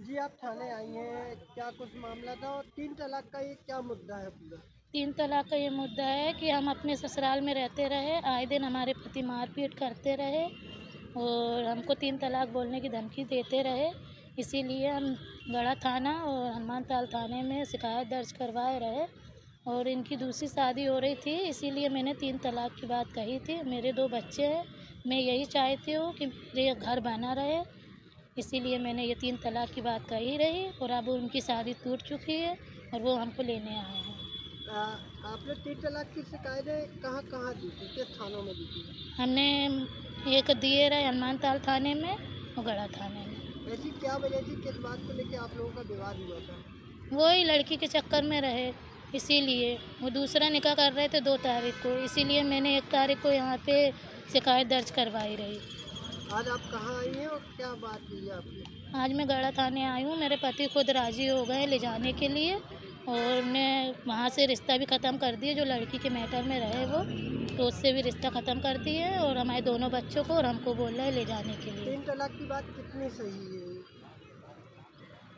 जी, आप थाने आई हैं, क्या कुछ मामला था और 3 तलाक का ये क्या मुद्दा है पूरा? 3 तलाक का ये मुद्दा है कि हम अपने ससुराल में रहते रहे, आए दिन हमारे पति मार-पीट करते रहे और हमको 3 तलाक बोलने की धमकी देते रहे। इसीलिए हम गढ़ा थाना और हनुमान ताल थाने में शिकायत दर्ज करवाए रहे और इनकी दूसरी शादी हो रही थी, इसीलिए मैंने 3 तलाक की बात कही थी। मेरे 2 बच्चे हैं, मैं यही चाहती हूँ कि मेरे घर बना रहे, इसीलिए मैंने ये 3 तलाक की बात कही रही और अब उनकी शादी टूट चुकी है और वो हमको लेने आए हैं। अ, आपने 3 तलाक की शिकायतें कहाँ-कहाँ दी थी? किस थानों में दी थी? हमने एक दिए रहे हनुमान ताल थाने में और गढ़ा थाने में। ऐसी क्या वजह थी, किस बात को लेके आप लोगों का विवाद हुआ था? वही लड़की के चक्कर में रहे, इसीलिए वो दूसरा निकाह कर रहे थे 2 तारीख को, इसीलिए मैंने 1 तारीख को यहाँ पे शिकायत दर्ज करवाई रही। आज आप कहाँ आई हैं और क्या बात हुई है आपकी? आज मैं गढ़ा थाने आई हूँ, मेरे पति खुद राज़ी हो गए ले जाने के लिए और उन्होंने वहाँ से रिश्ता भी ख़त्म कर दिए, जो लड़की के मैटर में रहे वो, तो उससे भी रिश्ता ख़त्म कर दिए और हमारे दोनों बच्चों को और हमको बोल रहे हैं ले जाने के लिए। 3 तलाक की बात कितनी सही है?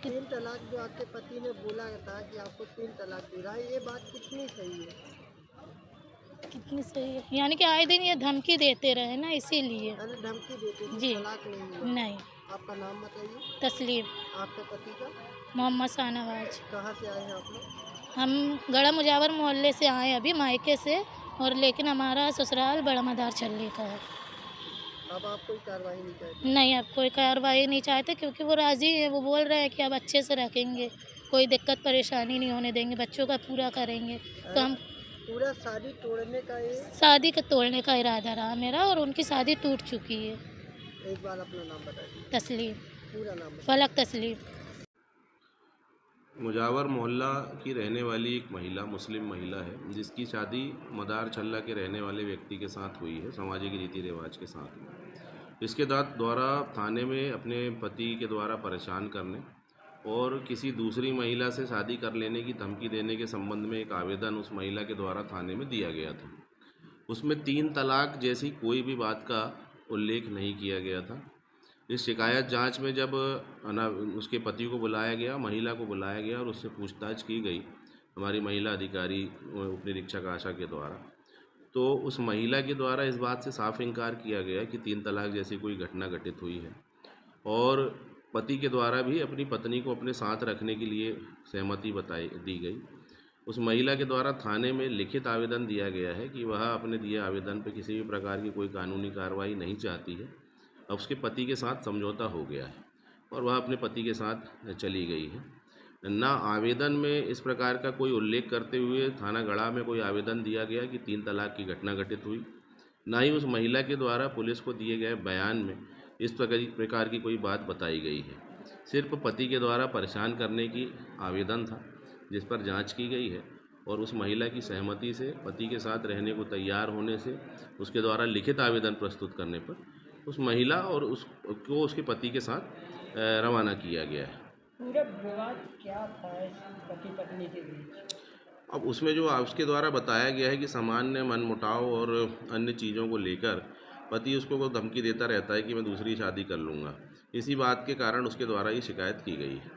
कि 3 तलाक जो आपके पति ने बोला था कि आपको 3 तलाक दे रहा है, ये बात कितनी सही है? कितनी सही है, यानी कि आए दिन ये धमकी देते रहे ना इसीलिए। यानी धमकी देते थे, जी, तलाक नहीं हुआ। नहीं, आपका नाम बताइए? तस्लीम, आपके पति का? मोहम्मद शाहनवाज। कहाँ से आए हैं आप लोग? हम गढ़ा मुजावर मोहल्ले से आए हैं अभी मायके से और लेकिन हमारा ससुराल बड़ा मदार छल्ली का है। अब आप कोई कार्रवाई नहीं चाहते? नहीं, अब कोई कार्रवाई नहीं चाहते क्योंकि वो राज़ी हैं, वो बोल रहे हैं कि अब अच्छे से रखेंगे, कोई दिक्कत परेशानी नहीं होने देंगे, बच्चों का पूरा करेंगे। तो अरे, हम पूरा शादी तोड़ने का ये शादी का तोड़ने का इरादा रहा मेरा और उनकी शादी टूट चुकी है। एक बार अपना नाम बताइए, तस्लीम, पूरा नाम बताइए। फलक तस्लीम। मुजावर मोहल्ला की रहने वाली एक महिला मुस्लिम महिला है जिसकी शादी मदार छल्ला के रहने वाले व्यक्ति के साथ हुई है सामाजिक रीति रिवाज के साथ। इसके द्वारा थाने में अपने पति के द्वारा परेशान करने और किसी दूसरी महिला से शादी कर लेने की धमकी देने के संबंध में एक आवेदन उस महिला के द्वारा थाने में दिया गया था। उसमें 3 तलाक जैसी कोई भी बात का उल्लेख नहीं किया गया था। इस शिकायत जांच में जब उसके पति को बुलाया गया, महिला को बुलाया गया और उससे पूछताछ की गई हमारी महिला अधिकारी उप निरीक्षक आशा के द्वारा, तो उस महिला के द्वारा इस बात से साफ इनकार किया गया कि 3 तलाक जैसी कोई घटना घटित हुई है और पति के द्वारा भी अपनी पत्नी को अपने साथ रखने के लिए सहमति दी गई। उस महिला के द्वारा थाने में लिखित आवेदन दिया गया है कि वह अपने दिए आवेदन पर किसी भी प्रकार की कोई कानूनी कार्रवाई नहीं चाहती है। अब उसके पति के साथ समझौता हो गया है और वह अपने पति के साथ चली गई है। ना आवेदन में इस प्रकार का कोई उल्लेख करते हुए थाना गढ़ा में कोई आवेदन दिया गया कि 3 तलाक की घटना घटित हुई, ना ही उस महिला के द्वारा पुलिस को दिए गए बयान में इस प्रकार की कोई बात बताई गई है। सिर्फ पति के द्वारा परेशान करने की आवेदन था जिस पर जांच की गई है और उस महिला की सहमति से पति के साथ रहने को तैयार होने से उसके द्वारा लिखित आवेदन प्रस्तुत करने पर उस महिला और उसको उसके पति के साथ रवाना किया गया है। पूरा विवाद क्या था इस पति पत्नी के बीच? अब उसमें जो उसके द्वारा बताया गया है कि सामान्य मनमुटाव और अन्य चीज़ों को लेकर पति उसको वो धमकी देता रहता है कि मैं दूसरी शादी कर लूँगा। इसी बात के कारण उसके द्वारा ये शिकायत की गई है।